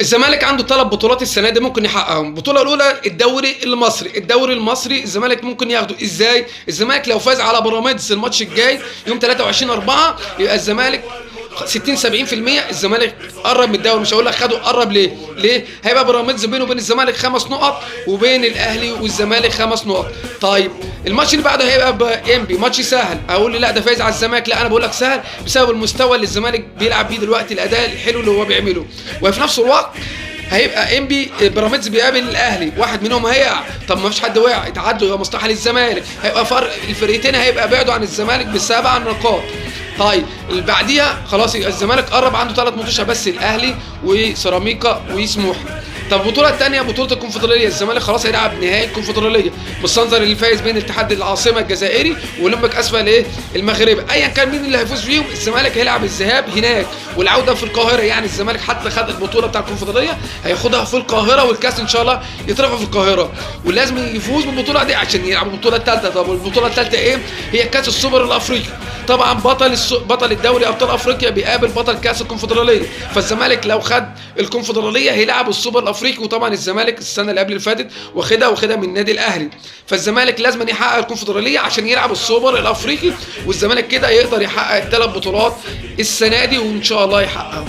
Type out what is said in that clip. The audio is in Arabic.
الزمالك عنده 3 بطولات السنة دي ممكن يحققهم. البطولة الأولى الدوري المصري الزمالك ممكن ياخده إزاي؟ الزمالك لو فاز على بيراميدز الماتش الجاي يوم 23/4 يبقى الزمالك 60 70% الزمالك قرب من الدوري. مش هقول لك خده، قرب ليه؟ هيبقى بيراميدز بينه وبين الزمالك 5 نقط وبين الاهلي والزمالك 5 نقط. طيب الماتش اللي بعده هيبقى انبي، ماتش سهل. اقول لي لا ده فايز على الزمالك، لا انا بقول لك سهل بسبب المستوى اللي الزمالك بيلعب بيه دلوقتي، الاداء الحلو اللي هو بيعمله. وفي نفس الوقت هيبقى انبي بيراميدز بيقابل الاهلي، واحد منهم هيقع. طب ما فيش حد وقع، اتعادلوا، يبقى مصلحه للزمالك. هيبقى فرق الفرقتين هيبقى بعدوا عن الزمالك ب7 نقاط. طيب اللي بعديها خلاص الزمالك قرب، عنده 3 ماتشات بس، الاهلي وسيراميكا وسموحه. طب البطوله الثانيه بطوله الكونفدراليه، الزمالك خلاص هيلعب نهائي الكونفدراليه بالصنظر اللي فايز بين اتحاد العاصمه الجزائري واولمبيك اسفل المغربي. ايا كان مين اللي هيفوز فيهم الزمالك هيلعب الذهاب هناك والعوده في القاهره. يعني الزمالك حتى خد البطوله بتاع الكونفدراليه هياخدها في القاهره، والكاس ان شاء الله يترفع في القاهره، ولازم يفوز بالبطوله دي عشان يلعب البطوله الثالثه. طب البطوله الثالثه ايه؟ هي كاس السوبر الافريقي. طبعا بطل الدوري ابطال افريقيا بيقابل بطل كاس الكونفدراليه. فالزمالك لو خد الكونفدراليه هيلعب السوبر الافريقي، وطبعا الزمالك السنه اللي قبل اللي فاتت واخدها من النادي الاهلي. فالزمالك لازم يحقق الكونفدراليه عشان يلعب السوبر الافريقي، والزمالك كده يقدر يحقق ال3 بطولات السنه دي وان شاء الله يحققهم.